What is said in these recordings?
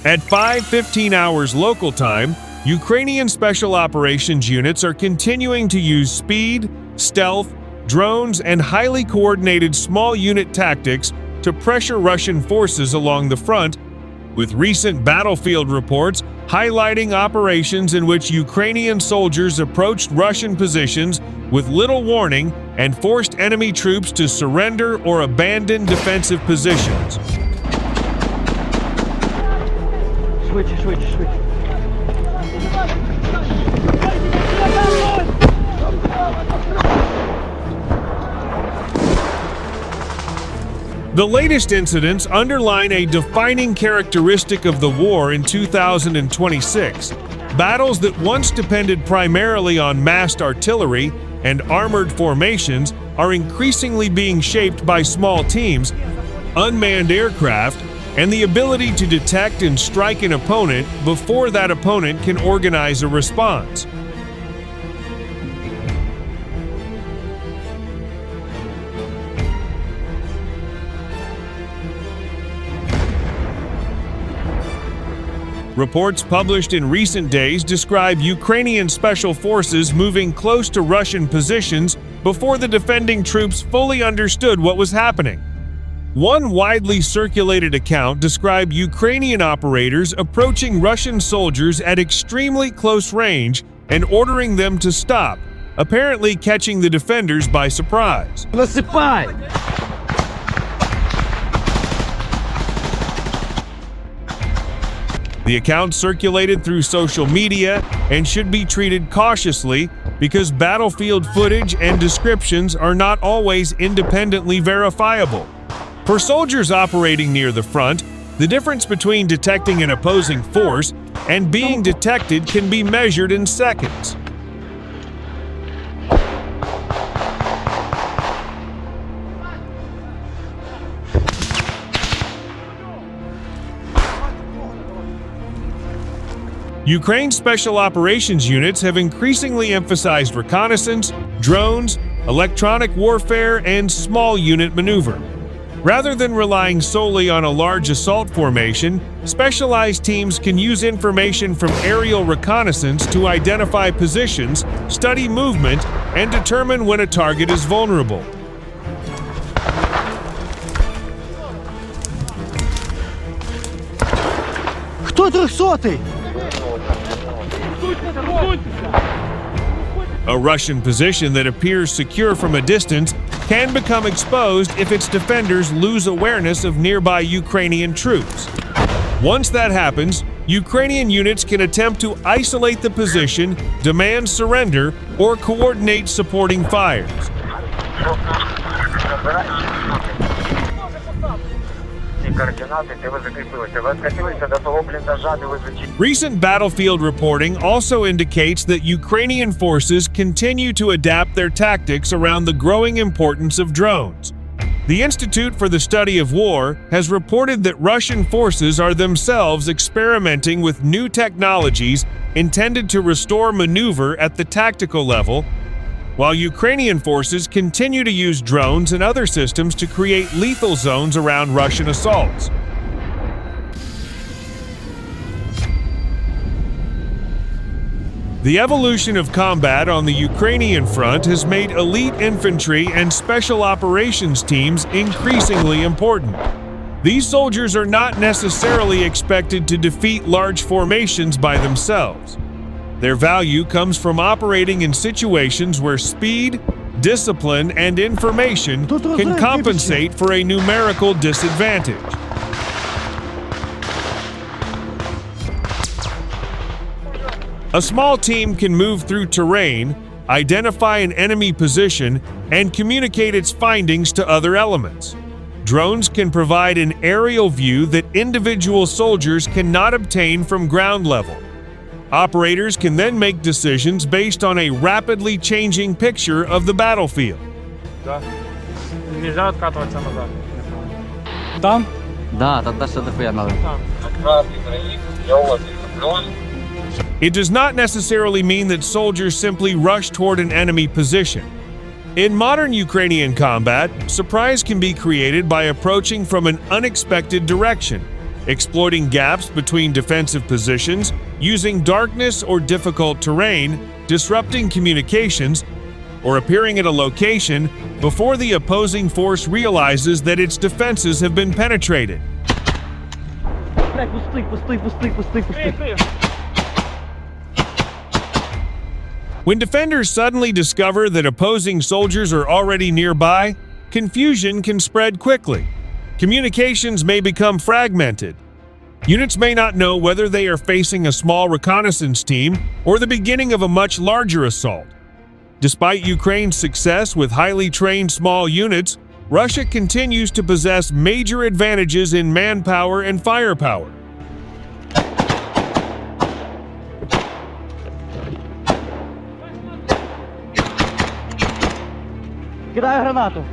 At 5:15 hours local time, Ukrainian Special Operations units are continuing to use speed, stealth, drones, and highly coordinated small unit tactics to pressure Russian forces along the front, with recent battlefield reports highlighting operations in which Ukrainian soldiers approached Russian positions with little warning and forced enemy troops to surrender or abandon defensive positions. The latest incidents underline a defining characteristic of the war in 2026. Battles that once depended primarily on massed artillery and armored formations are increasingly being shaped by small teams, unmanned aircraft, and the ability to detect and strike an opponent before that opponent can organize a response. Reports published in recent days describe Ukrainian special forces moving close to Russian positions before the defending troops fully understood what was happening. One widely circulated account described Ukrainian operators approaching Russian soldiers at extremely close range and ordering them to stop, apparently catching the defenders by surprise. The account circulated through social media and should be treated cautiously because battlefield footage and descriptions are not always independently verifiable. For soldiers operating near the front, the difference between detecting an opposing force and being detected can be measured in seconds. Ukraine's special operations units have increasingly emphasized reconnaissance, drones, electronic warfare, and small unit maneuver. Rather than relying solely on a large assault formation, specialized teams can use information from aerial reconnaissance to identify positions, study movement, and determine when a target is vulnerable. Хто 300-й? A Russian position that appears secure from a distance can become exposed if its defenders lose awareness of nearby Ukrainian troops. Once that happens, Ukrainian units can attempt to isolate the position, demand surrender, or coordinate supporting fires. Recent battlefield reporting also indicates that Ukrainian forces continue to adapt their tactics around the growing importance of drones. The Institute for the Study of War has reported that Russian forces are themselves experimenting with new technologies intended to restore maneuver at the tactical level, while Ukrainian forces continue to use drones and other systems to create lethal zones around Russian assaults. The evolution of combat on the Ukrainian front has made elite infantry and special operations teams increasingly important. These soldiers are not necessarily expected to defeat large formations by themselves. Their value comes from operating in situations where speed, discipline, and information can compensate for a numerical disadvantage. A small team can move through terrain, identify an enemy position, and communicate its findings to other elements. Drones can provide an aerial view that individual soldiers cannot obtain from ground level. Operators can then make decisions based on a rapidly changing picture of the battlefield. Нельзя откатываться назад. Там? Да, тогда что дохуя надо. It does not necessarily mean that soldiers simply rush toward an enemy position. In modern Ukrainian combat, surprise can be created by approaching from an unexpected direction. exploiting gaps between defensive positions, using darkness or difficult terrain, disrupting communications, or appearing at a location before the opposing force realizes that its defenses have been penetrated. When defenders suddenly discover that opposing soldiers are already nearby, confusion can spread quickly. Communications may become fragmented. Units may not know whether they are facing a small reconnaissance team or the beginning of a much larger assault. Despite Ukraine's success with highly trained small units, Russia continues to possess major advantages in manpower and firepower. Кидаю гранату.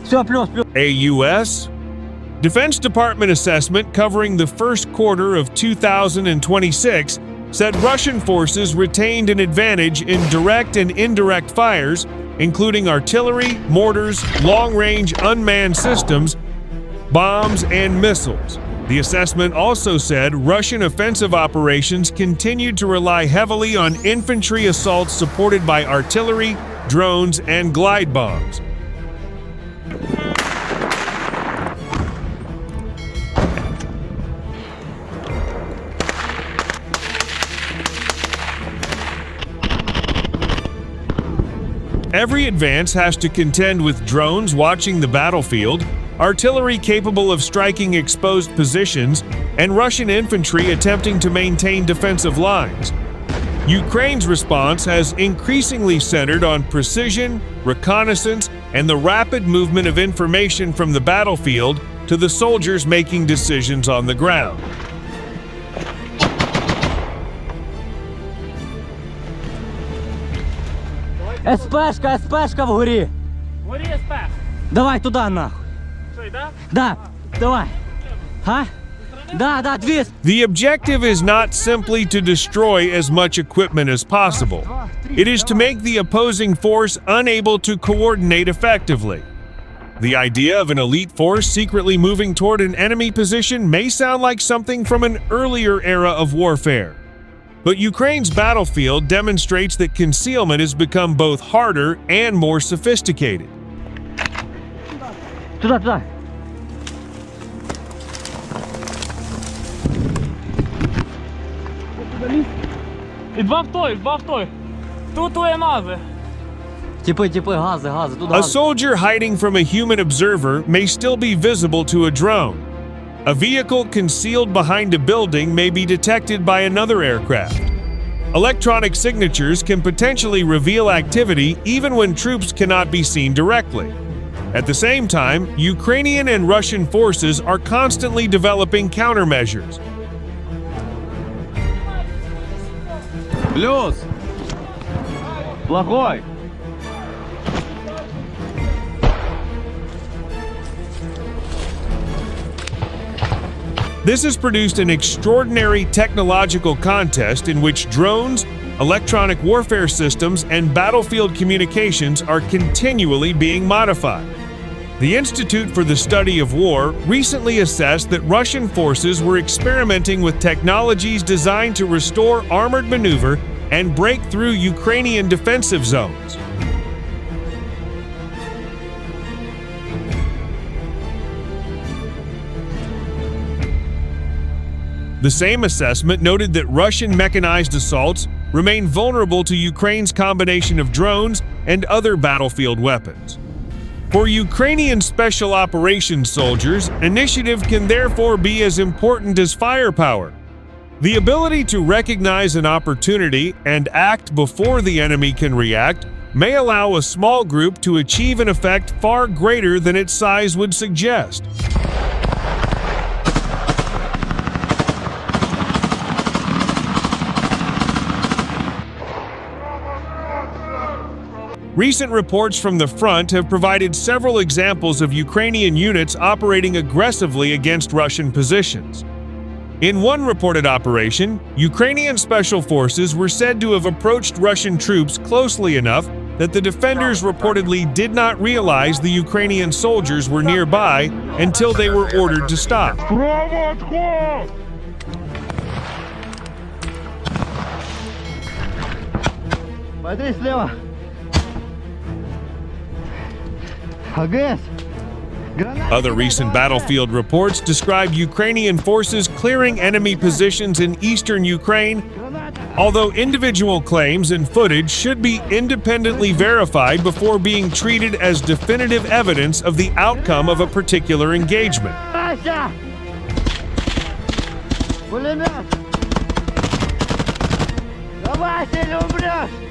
Все, плюс. A U.S. Defense Department assessment covering the first quarter of 2026 said Russian forces retained an advantage in direct and indirect fires, including artillery, mortars, long-range unmanned systems, bombs, and missiles. The assessment also said Russian offensive operations continued to rely heavily on infantry assaults supported by artillery, drones, and glide bombs. Every advance has to contend with drones watching the battlefield, artillery capable of striking exposed positions, and Russian infantry attempting to maintain defensive lines. Ukraine's response has increasingly centered on precision, reconnaissance, and the rapid movement of information from the battlefield to the soldiers making decisions on the ground. СПшка вгорі. Горі СП. Давай туди нахуй. Що, йде? Да, давай. Га? Да, дві. The objective is not simply to destroy as much equipment as possible. It is to make the opposing force unable to coordinate effectively. The idea of an elite force secretly moving toward an enemy position may sound like something from an earlier era of warfare. But Ukraine's battlefield demonstrates that concealment has become both harder and more sophisticated. Туди. І два в той. Тут твої нази. Типи, гази, тут A гази. soldier hiding from a human observer may still be visible to a drone. A vehicle concealed behind a building may be detected by another aircraft. Electronic signatures can potentially reveal activity even when troops cannot be seen directly. At the same time, Ukrainian and Russian forces are constantly developing countermeasures. Плюс. Плохой. This has produced an extraordinary technological contest in which drones, electronic warfare systems, and battlefield communications are continually being modified. The Institute for the Study of War recently assessed that Russian forces were experimenting with technologies designed to restore armored maneuver and break through Ukrainian defensive zones. The same assessment noted that Russian mechanized assaults remain vulnerable to Ukraine's combination of drones and other battlefield weapons. For Ukrainian special operations soldiers, initiative can therefore be as important as firepower. The ability to recognize an opportunity and act before the enemy can react may allow a small group to achieve an effect far greater than its size would suggest. Recent reports from the front have provided several examples of Ukrainian units operating aggressively against Russian positions. In one reported operation, Ukrainian special forces were said to have approached Russian troops closely enough that the defenders reportedly did not realize the Ukrainian soldiers were nearby until they were ordered to stop. Смотри слева. АГС. Other recent battlefield reports describe Ukrainian forces clearing enemy positions in eastern Ukraine, although individual claims and footage should be independently verified before being treated as definitive evidence of the outcome of a particular engagement. Пулемет. Давай, сильно умрешь.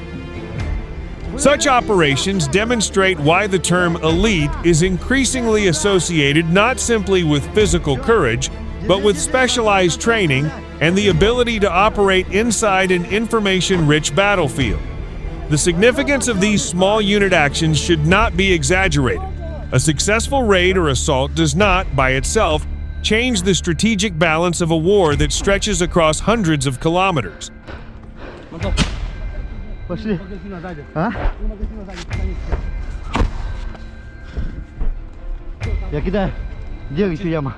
Such operations demonstrate why the term elite is increasingly associated not simply with physical courage, but with specialized training and the ability to operate inside an information-rich battlefield. The significance of these small unit actions should not be exaggerated. A successful raid or assault does not, by itself, change the strategic balance of a war that stretches across hundreds of kilometers. Пошли. А? Я кидаю. Где еще яма?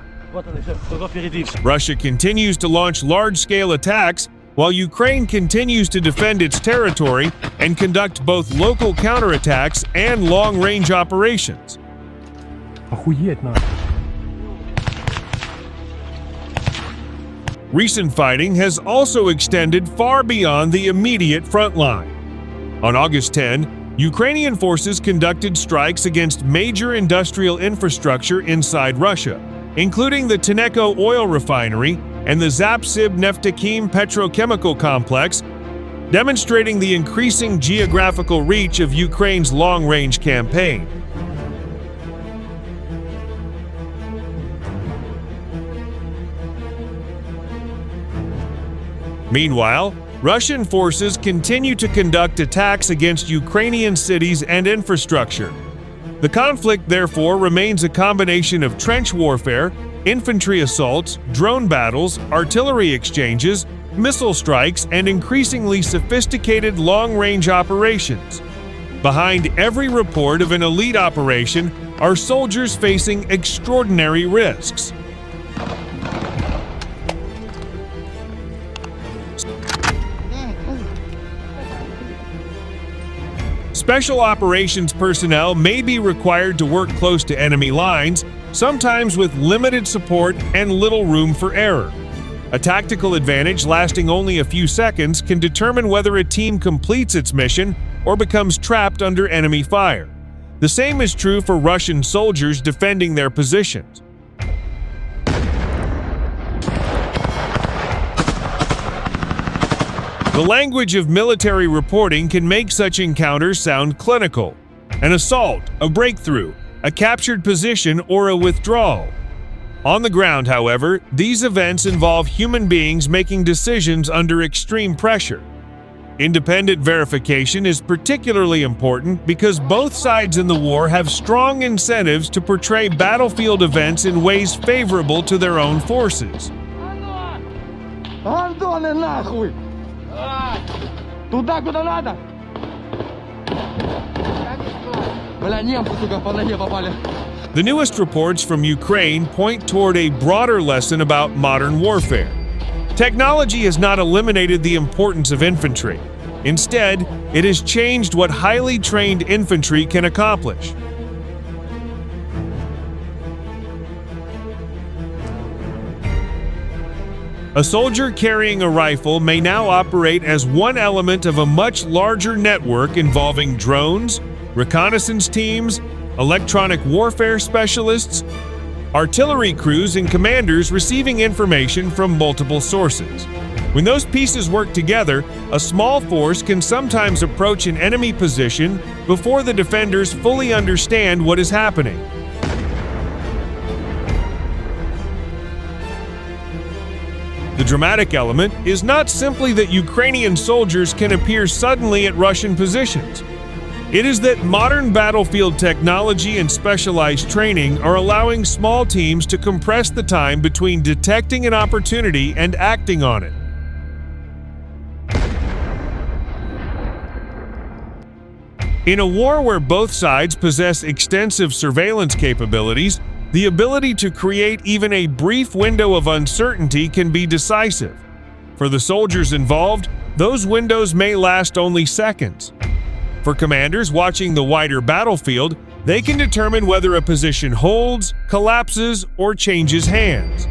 Russia continues to launch large-scale attacks while Ukraine continues to defend its territory and conduct both local counterattacks and long-range operations. Охуеть надо. Recent fighting has also extended far beyond the immediate front line. On August 10, Ukrainian forces conducted strikes against major industrial infrastructure inside Russia, including the Teneko oil refinery and the Zapsib Neftekhim petrochemical complex, demonstrating the increasing geographical reach of Ukraine's long-range campaign. Meanwhile, Russian forces continue to conduct attacks against Ukrainian cities and infrastructure. The conflict, therefore, remains a combination of trench warfare, infantry assaults, drone battles, artillery exchanges, missile strikes, and increasingly sophisticated long-range operations. Behind every report of an elite operation are soldiers facing extraordinary risks. Special operations personnel may be required to work close to enemy lines, sometimes with limited support and little room for error. A tactical advantage lasting only a few seconds can determine whether a team completes its mission or becomes trapped under enemy fire. The same is true for Russian soldiers defending their positions. The language of military reporting can make such encounters sound clinical. An assault, a breakthrough, a captured position, or a withdrawal. On the ground, however, these events involve human beings making decisions under extreme pressure. Independent verification is particularly important because both sides in the war have strong incentives to portray battlefield events in ways favorable to their own forces. Антоны нахуй! Туда, куда надо! Бля, немцы, сука, по ноге попали. The newest reports from Ukraine point toward a broader lesson about modern warfare. Technology has not eliminated the importance of infantry. Instead, it has changed what highly trained infantry can accomplish. A soldier carrying a rifle may now operate as one element of a much larger network involving drones, reconnaissance teams, electronic warfare specialists, artillery crews, and commanders receiving information from multiple sources. When those pieces work together, a small force can sometimes approach an enemy position before the defenders fully understand what is happening. The dramatic element is not simply that Ukrainian soldiers can appear suddenly at Russian positions. It is that modern battlefield technology and specialized training are allowing small teams to compress the time between detecting an opportunity and acting on it. In a war where both sides possess extensive surveillance capabilities, the ability to create even a brief window of uncertainty can be decisive. For the soldiers involved, those windows may last only seconds. For commanders watching the wider battlefield, they can determine whether a position holds, collapses, or changes hands.